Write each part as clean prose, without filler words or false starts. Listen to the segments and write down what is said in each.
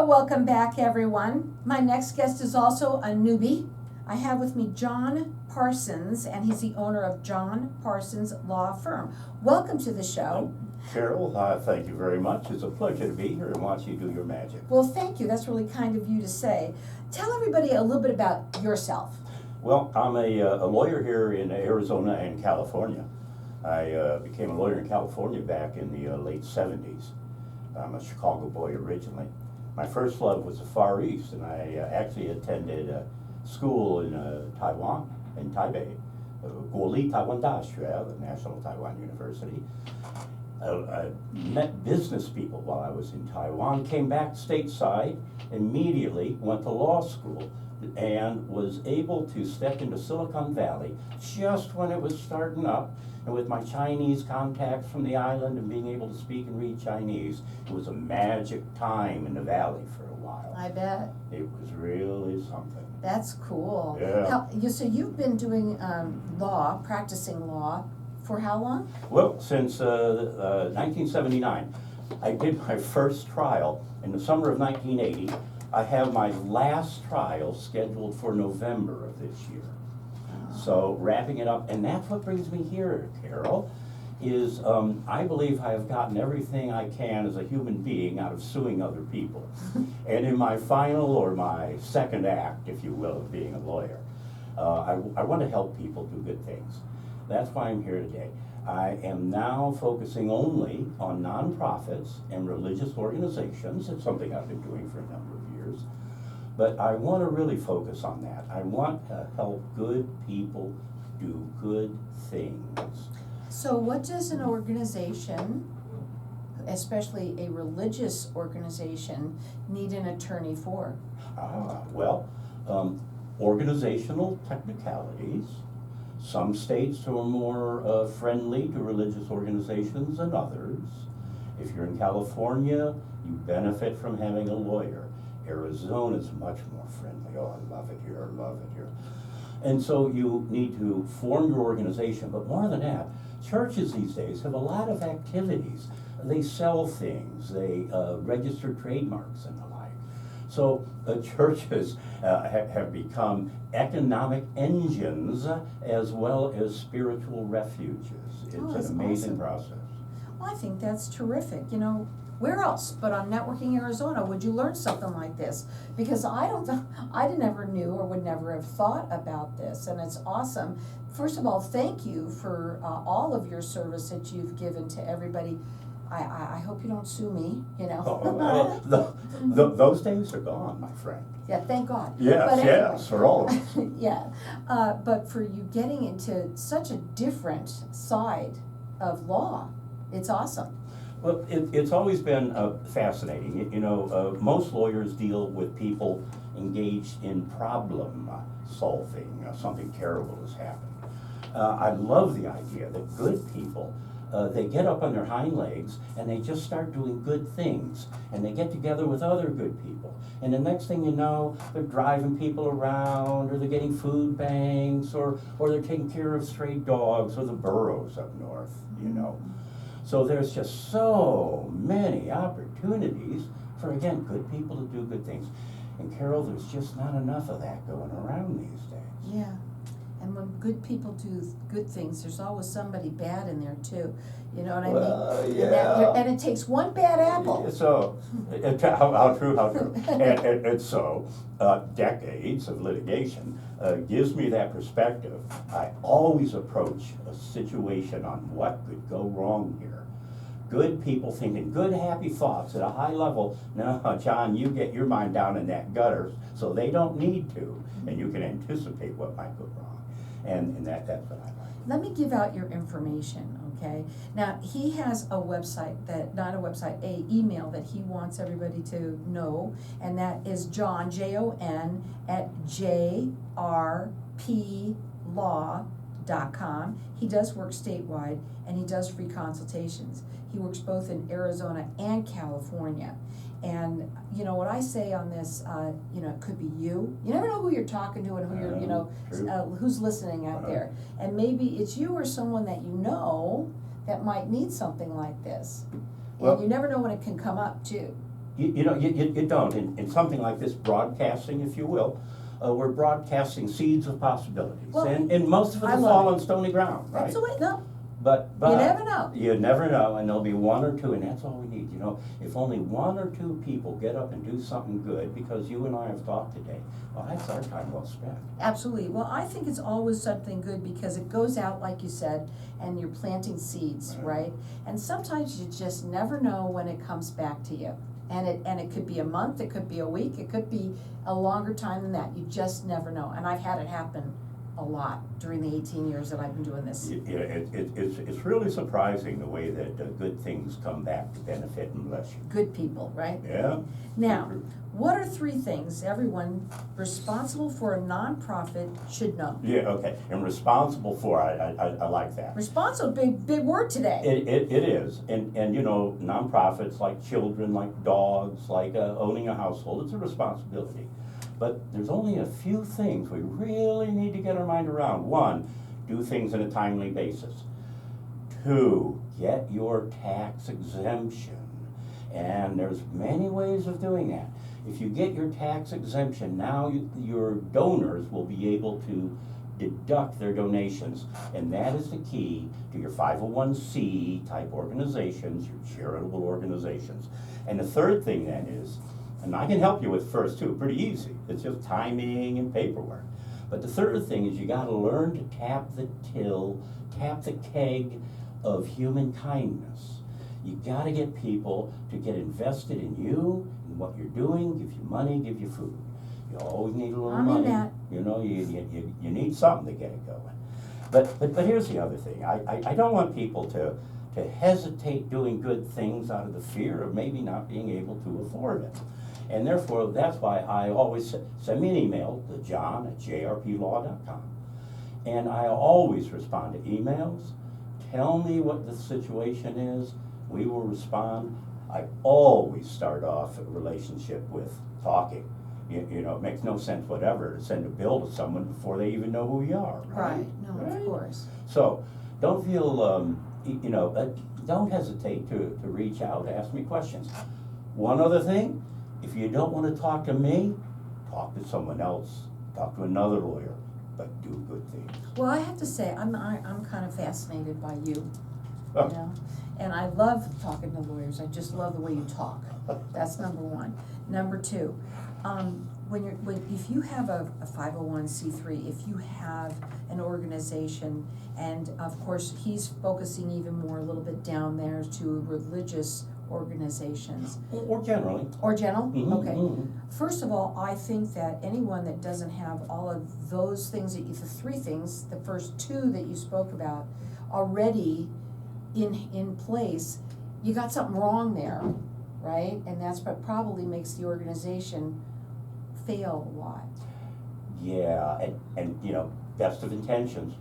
welcome back, everyone. My next guest is also a newbie. I have with me John Parsons, and he's the owner of JON Parsons Law Firm. Welcome to the show. Carol, thank you very much. It's a pleasure to be here and watch you do your magic. Well, thank you. That's really kind of you to say. Tell everybody a little bit about yourself. Well, I'm a lawyer here in Arizona and California. I became a lawyer in California back in the late 70s. I'm a Chicago boy originally. My first love was the Far East, and I actually attended school in Taiwan, in Taipei, Guoli Taiwan Daxue, the National Taiwan University. I met business people while I was in Taiwan, came back stateside, immediately went to law school, and was able to step into Silicon Valley just when it was starting up. And with my Chinese contacts from the island and being able to speak and read Chinese, it was a magic time in the valley for a while. I bet. It was really something. That's cool. Yeah. So you've been doing practicing law, for how long? Well, since 1979. I did my first trial in the summer of 1980. I have my last trial scheduled for November of this year. So wrapping it up, and that's what brings me here, Carol, is I believe I have gotten everything I can as a human being out of suing other people. And in my final, or my second act, if you will, of being a lawyer, I want to help people do good things. That's why I'm here today. I am now focusing only on nonprofits and religious organizations. It's something I've been doing for a number of years. But I want to really focus on that. I want to help good people do good things. So what does an organization, especially a religious organization, need an attorney for? Organizational technicalities. Some states are more friendly to religious organizations than others. If you're in California, you benefit from having a lawyer. Arizona is much more friendly. Oh, I love it here, I love it here. And so you need to form your organization, but more than that, churches these days have a lot of activities. They sell things, they register trademarks and the like. So churches have become economic engines as well as spiritual refuges. It's an amazing process. Well, I think that's terrific. You know, where else but on Networking Arizona would you learn something like this? Because I never knew or would never have thought about this, and it's awesome. First of all, thank you for all of your service that you've given to everybody. I hope you don't sue me, you know. Those days are gone, my friend. Yeah, thank God. Yes, but anyway, yes, for all of us. Yeah, but for you getting into such a different side of law, it's awesome. Well, it's always been fascinating. You know, most lawyers deal with people engaged in problem solving. Something terrible has happened. I love the idea that good people, they get up on their hind legs and they just start doing good things, and they get together with other good people, and the next thing you know, they're driving people around, or they're getting food banks, or they're taking care of stray dogs, or the burros up north, you know. So there's just so many opportunities for, again, good people to do good things. And Carol, there's just not enough of that going around these days. Yeah. And when good people do good things, there's always somebody bad in there too. You know what I mean? Yeah. And it takes one bad apple. So, how true. And so, decades of litigation gives me that perspective. I always approach a situation on what could go wrong here. Good people thinking good, happy thoughts at a high level. No, John, you get your mind down in that gutter, so they don't need to, and you can anticipate what might go wrong. And that's what I like. Let me give out your information, okay? Now, he has a website a email that he wants everybody to know, and that is John, Jon, at jrplaw.com. He does work statewide, and he does free consultations. He works both in Arizona and California. And you know what I say on this, you know, it could be you. You never know who you're talking to and who you're, you know, who's listening out there. And maybe it's you or someone that you know that might need something like this. And you never know when it can come up too. You know, you don't. In something like this, broadcasting, if you will, we're broadcasting seeds of possibilities. Well, And most of it I will love fall it. on stony ground, right? Absolutely, no, But you never know. you never know, and there'll be one or two, and that's all we need. You know, if only one or two people get up and do something good, because you and I have talked today, well, that's our time well spent. Absolutely. Well, I think it's always something good because it goes out, like you said, and you're planting seeds, right? And sometimes you just never know when it comes back to you. And it could be a month, it could be a week, it could be a longer time than that. You just never know. And I've had it happen a lot during the 18 years that I've been doing this. Yeah, it's really surprising the way that good things come back to benefit and bless you. Good people, right? Yeah. Now, what are 3 things everyone responsible for a nonprofit should know? Yeah, okay, and responsible for, I like that. Responsible, big word today. It is, and you know, nonprofits like children, like dogs, like owning a household, it's a responsibility. But there's only a few things we really need to get our mind around. 1, do things in a timely basis. 2, get your tax exemption. And there's many ways of doing that. If you get your tax exemption, now your donors will be able to deduct their donations. And that is the key to your 501c type organizations, your charitable organizations. And the third thing then is, and I can help you with first too, pretty easy. It's just timing and paperwork. But the third thing is you gotta learn to tap the till, tap the keg of human kindness. You gotta get people to get invested in you, in what you're doing, give you money, give you food. You always need a little I'm in money. that. You know, you need something to get it going. But here's the other thing. I don't want people to hesitate doing good things out of the fear of maybe not being able to afford it. And therefore, that's why I always send me an email to john@jrplaw.com. And I always respond to emails. Tell me what the situation is. We will respond. I always start off a relationship with talking. You know, it makes no sense whatever to send a bill to someone before they even know who you are, right? Right, no, of course. So, don't feel, don't hesitate to reach out, ask me questions. One other thing, if you don't want to talk to me, talk to someone else, talk to another lawyer, but do good things. Well, I have to say, I'm kind of fascinated by you, you know? And I love talking to lawyers. I just love the way you talk. That's number 1. Number 2, if you have a 501c3, if you have an organization, and of course he's focusing even more a little bit down there to religious organizations. Or generally. Or general? Mhm, Okay. mhm. First of all, I think that anyone that doesn't have all of those things, the 3 things, the first 2 that you spoke about, already in place, you got something wrong there, right? And that's what probably makes the organization fail a lot. Yeah, and you know, best of intentions,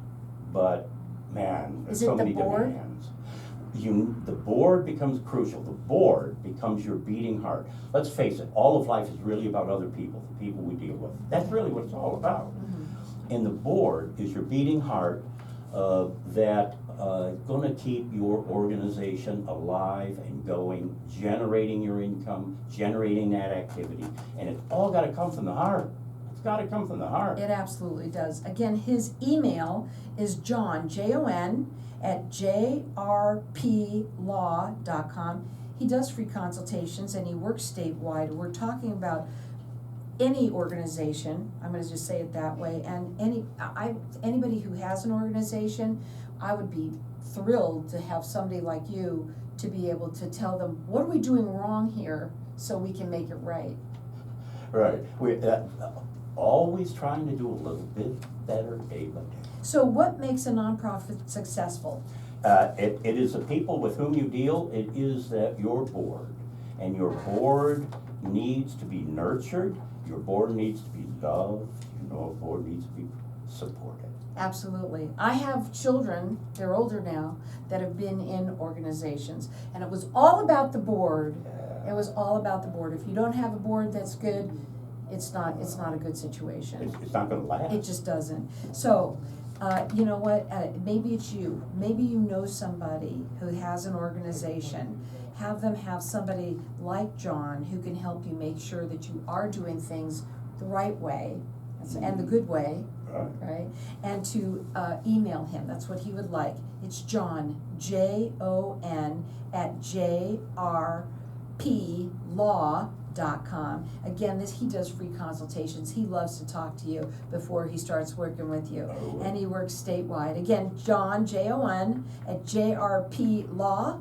but man, there's Is it so the many board? demands. The board becomes crucial. The board becomes your beating heart. Let's face it, all of life is really about other people, the people we deal with. That's really what it's all about. Mm-hmm. And the board is your beating heart that going to keep your organization alive and going, generating your income, generating that activity, and it's all got to come from the heart. It's got to come from the heart. It absolutely does. Again, his email is John, Jon, at jrplaw.com. He does free consultations and he works statewide. We're talking about any organization, I'm going to just say it that way, and anybody who has an organization, I would be thrilled to have somebody like you to be able to tell them, what are we doing wrong here so we can make it right? Right. We're always trying to do a little bit better day by day. So what makes a nonprofit successful? It is the people with whom you deal. It is that your board, and your board needs to be nurtured. Your board needs to be loved. Your board needs to be supported. Absolutely. I have children, they're older now, that have been in organizations, and it was all about the board. It was all about the board. If you don't have a board that's good, it's not a good situation. It's not going to last. It just doesn't. So, You know what, maybe it's you, maybe you know somebody who has an organization. Have them have somebody like John who can help you make sure that you are doing things the right way, and the good way, Right. right? And to email him, that's what he would like. It's John, JON, at JRPlaw.com. Again, he does free consultations. He loves to talk to you before he starts working with you. Oh. And he works statewide. Again, John, JON, at JRPlaw.com.